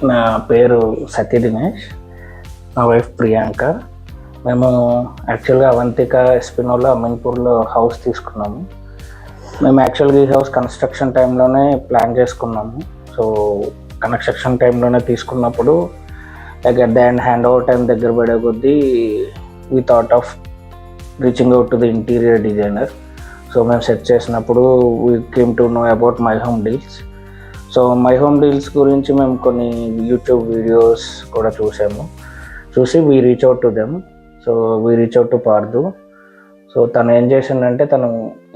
నా పేరు సత్య దినేష్, మా వైఫ్ ప్రియాంక. మేము యాక్చువల్గా అవంతిక ఎస్పినోలో అమీన్పూర్లో హౌస్ తీసుకున్నాము. మేము యాక్చువల్గా ఈ హౌస్ కన్స్ట్రక్షన్ టైంలోనే ప్లాన్ చేసుకున్నాము. సో కన్స్ట్రక్షన్ టైంలోనే తీసుకున్నప్పుడు like at the end hand over time దగ్గర పడే కొద్దీ we thought of reaching out to the interior designer. So మేము సెట్ చేసినప్పుడు we came to know about my home deals. So my home deals గురించి మేము కొన్ని యూట్యూబ్ వీడియోస్ కూడా చూసి we reach out to them. So we reach out to Pardhu. So తను ఏం చేసిందంటే తను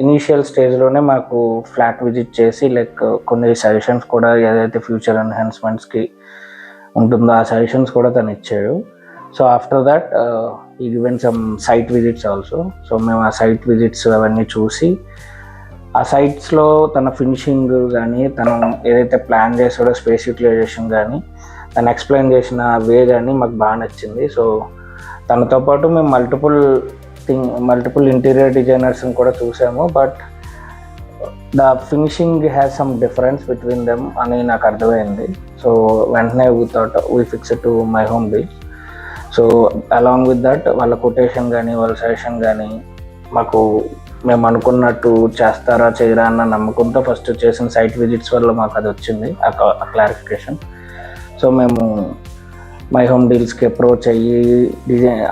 ఇనీషియల్ స్టేజ్లోనే మాకు ఫ్లాట్ విజిట్ చేసి లైక్ కొన్ని సజెషన్స్ కూడా ఏదైతే ఫ్యూచర్ ఎన్హాన్స్మెంట్స్కి ఉంటుందో ఆ సజెషన్స్ కూడా తను ఇచ్చాడు. సో ఆఫ్టర్ దట్ ఈ given some site visits also. So మేము ఆ సైట్ విజిట్స్ అవన్నీ చూసి ఆ సైట్స్లో తన ఫినిషింగ్ కానీ తను ఏదైతే ప్లాన్ చేసాడో స్పేస్ యూటిలైజేషన్ కానీ తను ఎక్స్ప్లెయిన్ చేసిన వే కానీ మాకు బాగా నచ్చింది. సో తనతో పాటు మేము మల్టిపుల్ ఇంటీరియర్ డిజైనర్స్ని కూడా చూసాము. But the finishing has some difference between them అని నాకు అర్థమైంది. సో వెంటనే we fix to my home deal. So along with that వాళ్ళ కొటేషన్ కానీ వాళ్ళ సజెషన్ కానీ మాకు మేము అనుకున్నట్టు చేస్తారా చేయరా అన్న నమ్మకంతో ఫస్ట్ చేసిన సైట్ విజిట్స్ వల్ల మాకు అది వచ్చింది ఆ క్లారిఫికేషన్. సో మేము మై హోమ్ డీల్స్కి అప్రోచ్ అయ్యి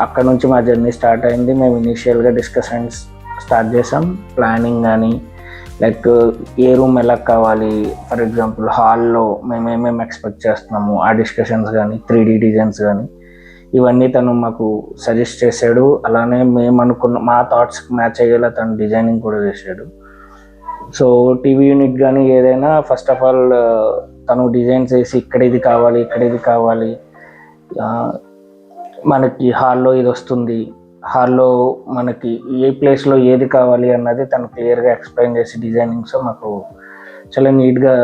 అక్కడ నుంచి మా జర్నీ స్టార్ట్ అయింది. మేము ఇనీషియల్గా డిస్కషన్స్ స్టార్ట్ చేసాం. ప్లానింగ్ కానీ లైక్ ఏ రూమ్ ఎలా కావాలి, ఫర్ ఎగ్జాంపుల్ హాల్లో మేము ఏమేమి ఎక్స్పెక్ట్ చేస్తున్నాము ఆ డిస్కషన్స్ కానీ 3D డిజైన్స్ కానీ ఇవన్నీ తను మాకు సజెస్ట్ చేశాడు. అలానే మేము అనుకున్న మా థాట్స్కి మ్యాచ్ అయ్యేలా తను డిజైనింగ్ కూడా చేశాడు. సో టీవీ యూనిట్ కానీ ఏదైనా ఫస్ట్ ఆఫ్ ఆల్ తను డిజైన్స్ వేసి ఇక్కడ ఇది కావాలి మనకి హాల్లో ఇది వస్తుంది, హాల్లో మనకి ఏ ప్లేస్లో ఏది కావాలి అన్నది తను క్లియర్గా ఎక్స్ప్లెయిన్ చేసి డిజైనింగ్స్ మాకు చాలా నీట్గా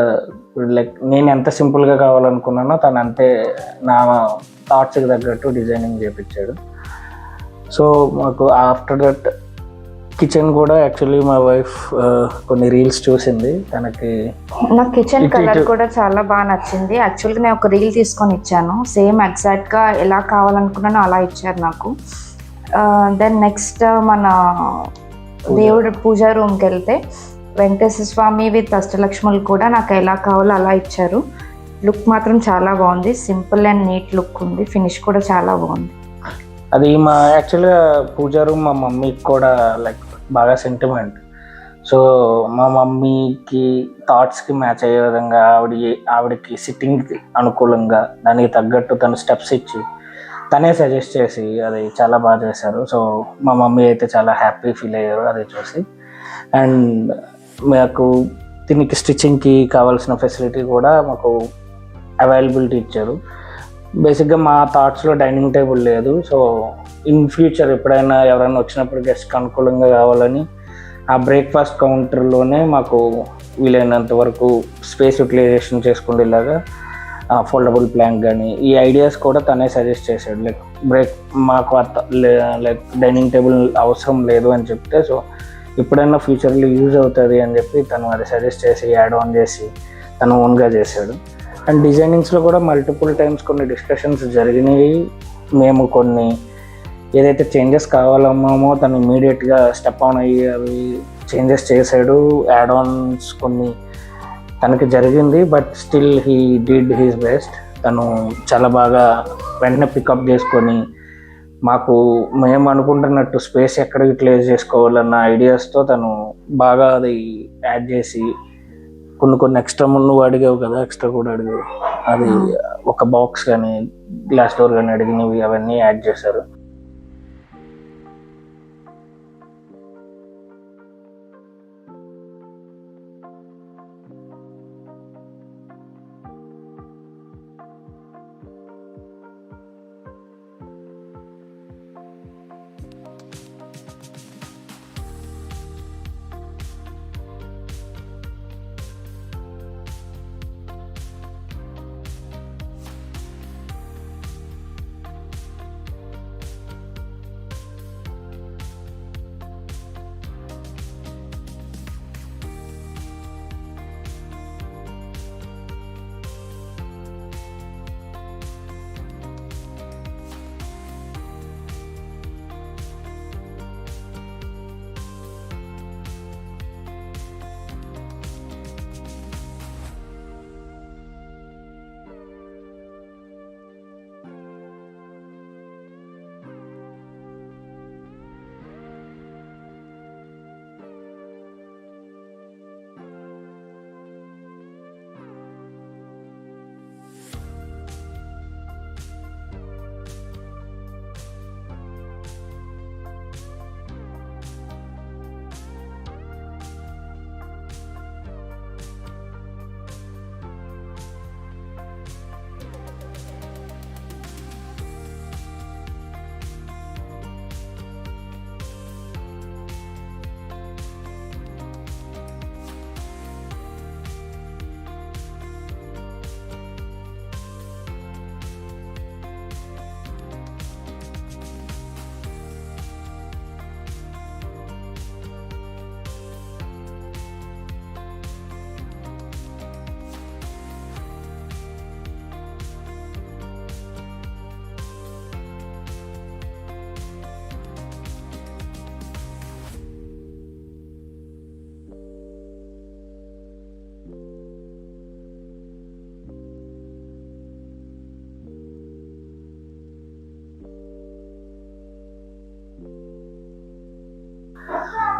లైక్ నేను ఎంత సింపుల్గా కావాలనుకున్నానో తను అంతే నా థాట్స్కి తగ్గట్టు డిజైనింగ్ చేయించాడు. సో మాకు ఆఫ్టర్ దట్ కిచెన్ కూడా యాక్చువల్లీ మా వైఫ్ కొన్ని రీల్స్ చూసింది. తనకి నాకు కిచెన్ కలర్ కూడా చాలా బాగా నచ్చింది. యాక్చువల్గా నేను ఒక రీల్ తీసుకొని ఇచ్చాను, సేమ్ ఎగ్జాక్ట్గా ఎలా కావాలనుకున్నానో అలా ఇచ్చారు నాకు. దెన్ నెక్స్ట్ మన దేవుడు పూజా రూమ్కి వెళ్తే వెంకటేశ్వర స్వామి విత్ అష్టలక్ష్ములు కూడా నాకు ఎలా కావాలో అలా ఇచ్చారు. లుక్ మాత్రం చాలా బాగుంది, సింపుల్ అండ్ నీట్ లుక్ ఉంది, ఫినిష్ కూడా చాలా బాగుంది. అది మా యాక్చువల్గా పూజా రూమ్ మా మమ్మీకి కూడా లైక్ బాగా సెంటిమెంట్. సో మా మమ్మీకి థాట్స్కి మ్యాచ్ అయ్యే విధంగా ఆవిడకి సిట్టింగ్కి అనుకూలంగా దానికి తగ్గట్టు తను స్టెప్స్ ఇచ్చి తనే సజెస్ట్ చేసి అది చాలా బాగా చేశారు. సో మా మమ్మీ అయితే చాలా హ్యాపీ ఫీల్ అయ్యారు అది చూసి. అండ్ మాకు దీనికి స్టిచ్చింగ్కి కావాల్సిన ఫెసిలిటీ కూడా మాకు అవైలబిలిటీ ఇచ్చారు. బేసిక్గా మా థాట్స్లో డైనింగ్ టేబుల్ లేదు. సో ఇన్ ఫ్యూచర్ ఎప్పుడైనా ఎవరైనా వచ్చినప్పుడు గెస్ట్కి అనుకూలంగా కావాలని ఆ బ్రేక్ఫాస్ట్ కౌంటర్లోనే మాకు వీలైనంత వరకు స్పేస్ యూటిలైజేషన్ చేసుకునేలాగా ఫోల్డబుల్ ప్లాంక్ కానీ ఈ ఐడియాస్ కూడా తనే సజెస్ట్ చేశాడు. లైక్ మాకు లైక్ డైనింగ్ టేబుల్ అవసరం లేదు అని చెప్తే సో ఎప్పుడైనా ఫ్యూచర్లో యూజ్ అవుతుంది అని చెప్పి తను అది సజెస్ట్ చేసి యాడ్ ఆన్ చేసి తను ఓన్గా చేశాడు. అండ్ డిజైనింగ్స్లో కూడా మల్టిపుల్ టైమ్స్ కొన్ని డిస్కషన్స్ జరిగినాయి. మేము కొన్ని ఏదైతే చేంజెస్ కావాలన్నామో తను ఇమీడియట్గా స్టెప్ ఆన్ అయ్యి అవి చేంజెస్ చేశాడు. యాడ్ ఆన్స్ కొన్ని తనకి జరిగింది. But still he did his best. తను చాలా బాగా వెంటనే పికప్ చేసుకొని మాకు మేము అనుకుంటున్నట్టు స్పేస్ ఎక్కడ యూటిలైజ్ చేసుకోవాలన్న ఐడియాస్తో తను బాగా అది యాడ్ చేసి కొన్ని ఎక్స్ట్రా నువ్వు అడిగావు కదా, ఎక్స్ట్రా కూడా అడిగావు, అది ఒక బాక్స్ కానీ గ్లాస్ డోర్ కానీ అడిగినవి అవన్నీ యాడ్ చేశారు.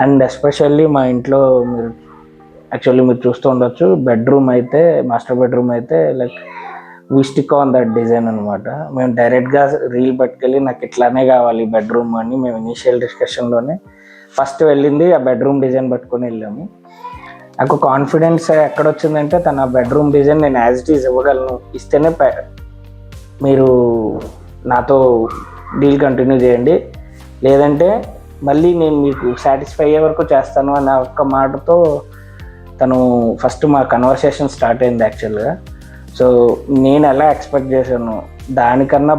అండ్ ఎస్పెషల్లీ మా ఇంట్లో మీరు మీరు చూస్తూ ఉండొచ్చు, బెడ్రూమ్ అయితే మాస్టర్ బెడ్రూమ్ అయితే like we stick on that design అనమాట. మేము డైరెక్ట్గా రీల్ పట్టుకెళ్ళి నాకు ఇట్లానే కావాలి బెడ్రూమ్ అని మేము ఇనీషియల్ డిస్కషన్లోనే ఫస్ట్ వెళ్ళింది ఆ బెడ్రూమ్ డిజైన్ పట్టుకొని వెళ్ళాము. నాకు కాన్ఫిడెన్స్ ఎక్కడొచ్చిందంటే తన బెడ్రూమ్ డిజైన్ నేను యాజ్ ఇట్ ఈజ్ ఇవ్వగలను, ఇస్తేనే మీరు నాతో డీల్ కంటిన్యూ చేయండి, లేదంటే మళ్ళీ నేను మీకు సాటిస్ఫై అయ్యే వరకు చేస్తాను అన్న ఒక్క మాటతో తను ఫస్ట్ మా కన్వర్సేషన్ స్టార్ట్ అయింది యాక్చువల్గా. సో నేను ఎలా ఎక్స్పెక్ట్ చేశాను దానికన్నా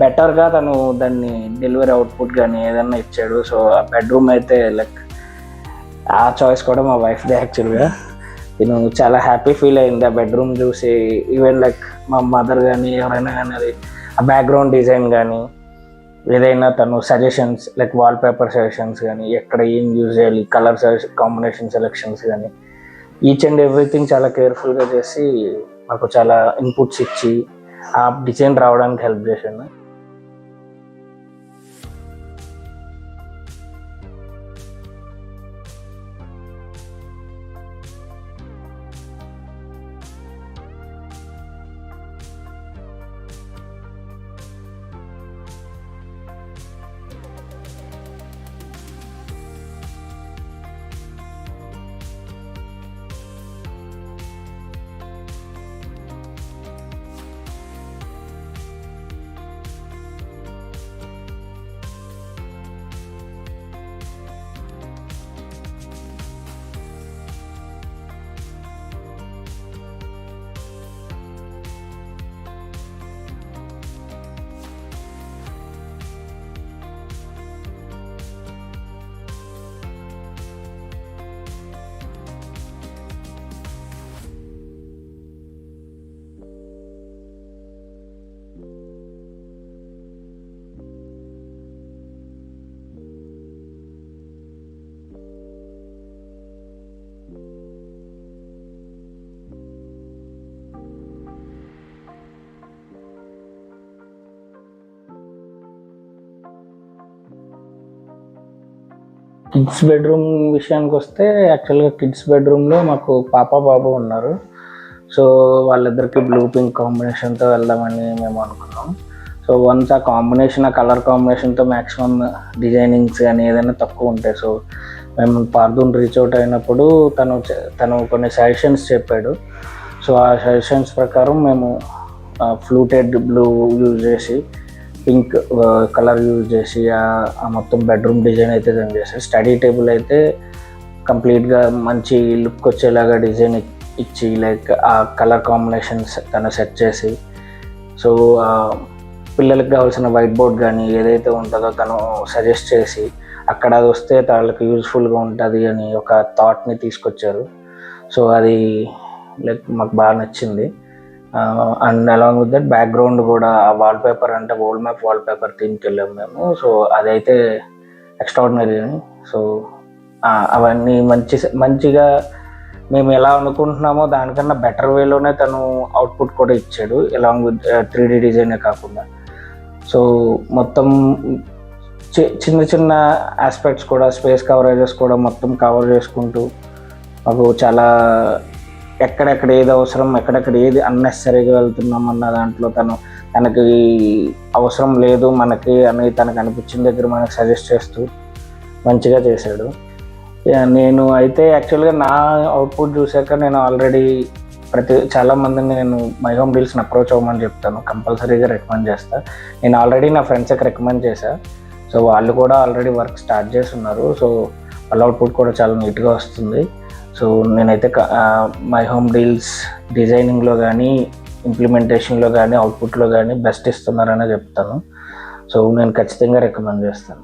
బెటర్గా తను దాన్ని డెలివరీ అవుట్పుట్ కానీ ఏదన్నా ఇచ్చాడు. సో ఆ బెడ్రూమ్ అయితే లైక్ ఆ చాయిస్ కూడా మా వైఫ్దే యాక్చువల్గా. నేను చాలా హ్యాపీ ఫీల్ అయింది ఆ బెడ్రూమ్ చూసి. ఈవెన్ లైక్ మా మదర్ కానీ ఎవరైనా కానీ అది ఆ బ్యాక్గ్రౌండ్ డిజైన్ కానీ ఏదైనా తను సజెషన్స్ లైక్ వాల్పేపర్ సజెషన్స్ కానీ ఎక్కడ ఏం యూజ్ చేయాలి, కలర్ కాంబినేషన్ సెలెక్షన్స్ కానీ ఈచ్ అండ్ ఎవ్రీథింగ్ చాలా కేర్ఫుల్గా చేసి మాకు చాలా ఇన్పుట్స్ ఇచ్చి ఆ డిజైన్ రావడానికి హెల్ప్ చేశాను. కిడ్స్ బెడ్రూమ్ విషయానికి వస్తే యాక్చువల్గా కిడ్స్ బెడ్రూమ్లో మాకు పాప బాబు ఉన్నారు. సో వాళ్ళిద్దరికి బ్లూ పింక్ కాంబినేషన్తో వెళ్దామని మేము అనుకున్నాం. సో వన్స్ ఆ కాంబినేషన్ ఆ కలర్ కాంబినేషన్తో మ్యాక్సిమం డిజైనింగ్స్ కానీ ఏదైనా తక్కువ ఉంటాయి. సో మేము పార్దూన్ రీచ్ అవుట్ అయినప్పుడు తను కొన్ని సజెషన్స్ చెప్పాడు. సో ఆ సజెషన్స్ ప్రకారం మేము ఫ్లూటెడ్ బ్లూ యూజ్ చేసి పింక్ కలర్ యూజ్ చేసి ఆ మొత్తం బెడ్రూమ్ డిజైన్ అయితే దాన్ని చేశారు. స్టడీ టేబుల్ అయితే కంప్లీట్గా మంచి లుక్ వచ్చేలాగా డిజైన్ ఇచ్చి లైక్ ఆ కలర్ కాంబినేషన్స్ తను సెట్ చేసి, సో పిల్లలకి కావాల్సిన వైట్ బోర్డ్ కానీ ఏదైతే ఉంటుందో తను సజెస్ట్ చేసి అక్కడ అది వస్తే వాళ్ళకి యూజ్ఫుల్గా ఉంటుంది అని ఒక థాట్ని తీసుకొచ్చారు. సో అది లైక్ మాకు బాగా నచ్చింది. And along with that background కూడా ఆ వాల్పేపర్ అంటే వరల్డ్ మ్యాప్ వాల్పేపర్ థీమ్కి వెళ్ళాము మేము. సో అదైతే ఎక్స్ట్రాడినరీ అని. సో అవన్నీ మంచిగా మేము ఎలా అనుకుంటున్నామో దానికన్నా బెటర్ వేలోనే తను అవుట్పుట్ కూడా ఇచ్చాడు, అలాంగ్ విత్ 3D డిజైనే కాకుండా. సో మొత్తం చిన్న చిన్న ఆస్పెక్ట్స్ కూడా స్పేస్ కవరేజెస్ కూడా మొత్తం కవర్ చేసుకుంటూ మాకు చాలా ఎక్కడెక్కడ ఏది అవసరం ఎక్కడెక్కడ ఏది అన్నెసరీగా వెళ్తున్నాం అన్న దాంట్లో తనకి అవసరం లేదు మనకి అని తనకు అనిపించిన దగ్గర మనకు సజెస్ట్ చేస్తూ మంచిగా చేశాడు. నేను అయితే యాక్చువల్గా నా అవుట్పుట్ చూశాక నేను ఆల్రెడీ చాలామందిని నేను మై హోమ్ డీల్స్ని అప్రోచ్ అవ్వమని చెప్తాను, కంపల్సరీగా రికమెండ్ చేస్తాను. నేను ఆల్రెడీ నా ఫ్రెండ్స్కి రికమెండ్ చేశాను. సో వాళ్ళు కూడా ఆల్రెడీ వర్క్ స్టార్ట్ చేసి ఉన్నారు. సో వాళ్ళ అవుట్పుట్ కూడా చాలా నీట్గా వస్తుంది. సో నేనైతే మై హోమ్ డీల్స్ డిజైనింగ్లో కానీ ఇంప్లిమెంటేషన్లో కానీ అవుట్పుట్లో కానీ బెస్ట్ ఇస్తున్నారనే చెప్తాను. సో నేను ఖచ్చితంగా రికమెండ్ చేస్తాను.